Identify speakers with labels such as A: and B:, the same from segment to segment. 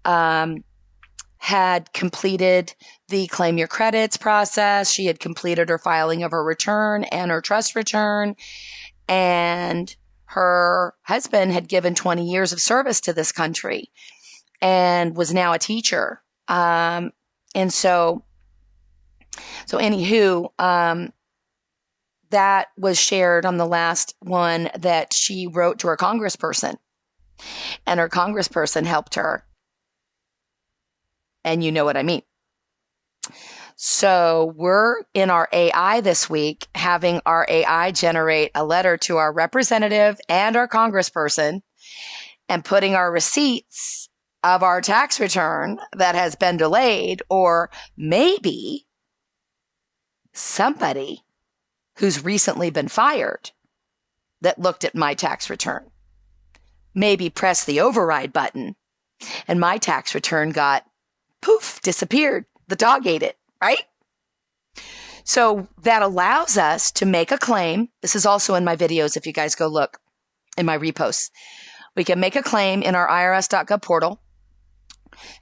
A: um, had completed the claim your credits process. She had completed her filing of her return and her trust return. And her husband had given 20 years of service to this country and was now a teacher. And so anywho, that was shared on the last one that she wrote to her congressperson, and her congressperson helped her. And you know what I mean. So we're in our AI this week, having our AI generate a letter to our representative and our congressperson and putting our receipts of our tax return that has been delayed, or maybe somebody who's recently been fired that looked at my tax return, maybe pressed the override button, and my tax return got poof, disappeared. The dog ate it, right? So that allows us to make a claim. This is also in my videos. If you guys go look in my reposts, we can make a claim in our irs.gov portal,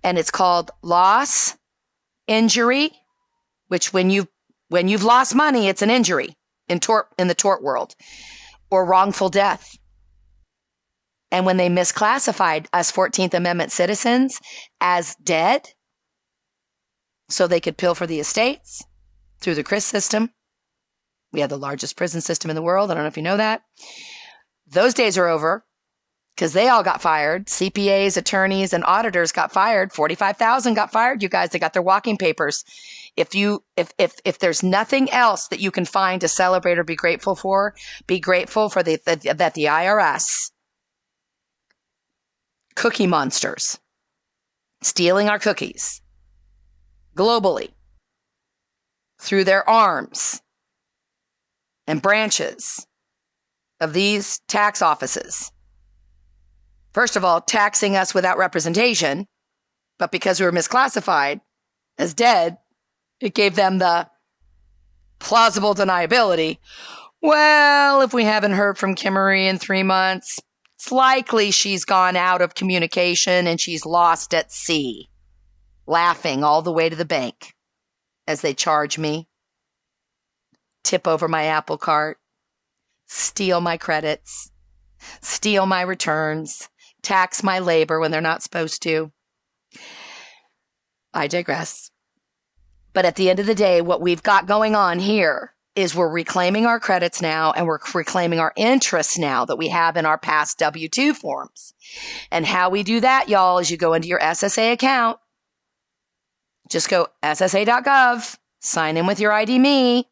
A: and it's called loss injury, which when you've lost money, it's an injury in the tort world, or wrongful death. And when they misclassified us 14th Amendment citizens as dead, so they could pilfer the estates through the CRIS system. We have the largest prison system in the world. I don't know if you know that. Those days are over because they all got fired. CPAs, attorneys, and auditors got fired. 45,000 got fired, you guys. They got their walking papers. If there's nothing else that you can find to celebrate or be grateful for, be grateful for that the IRS, cookie monsters, stealing our cookies globally through their arms and branches of these tax offices. First of all, taxing us without representation, but because we were misclassified as dead, it gave them the plausible deniability. Well, if we haven't heard from Kimmery in 3 months, it's likely she's gone out of communication and she's lost at sea. Laughing all the way to the bank as they charge me, tip over my Apple Cart, steal my credits, steal my returns, tax my labor when they're not supposed to. I digress. But at the end of the day, what we've got going on here is we're reclaiming our credits now, and we're reclaiming our interest now that we have in our past W-2 forms. And how we do that, y'all, is you go into your SSA account. Just go ssa.gov, sign in with your ID Me,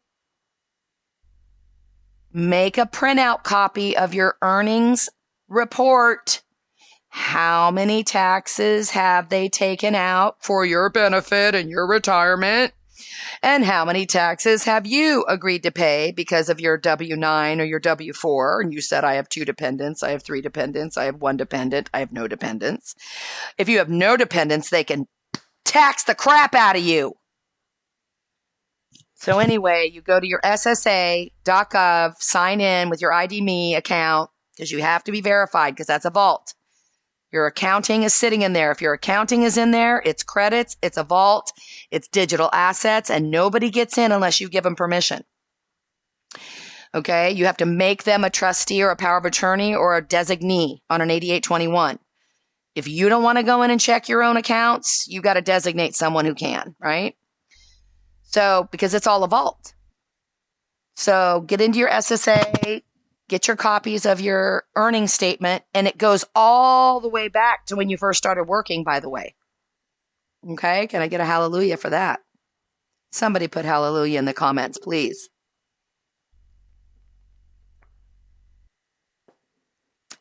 A: make a printout copy of your earnings report. How many taxes have they taken out for your benefit and your retirement? And how many taxes have you agreed to pay because of your W-9 or your W-4? And you said, I have 2 dependents, I have 3 dependents, I have 1 dependent, I have no dependents. If you have no dependents, they can tax the crap out of you. So anyway, you go to your ssa.gov, sign in with your ID Me account, because you have to be verified, because that's a vault. Your accounting is sitting in there. If your accounting is in there, it's credits, it's a vault, it's digital assets, and nobody gets in unless you give them permission. Okay? You have to make them a trustee or a power of attorney or a designee on an 8821. If you don't want to go in and check your own accounts, you got to designate someone who can, right? So, because it's all a vault. So get into your SSA, get your copies of your earnings statement, and it goes all the way back to when you first started working, by the way. Okay? Can I get a hallelujah for that? Somebody put hallelujah in the comments, please.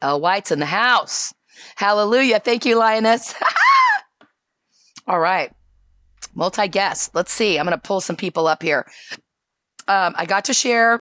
A: Elle White's in the house. Hallelujah. Thank you, Lioness. All right. Multi-guest. Let's see. I'm going to pull some people up here. I got to share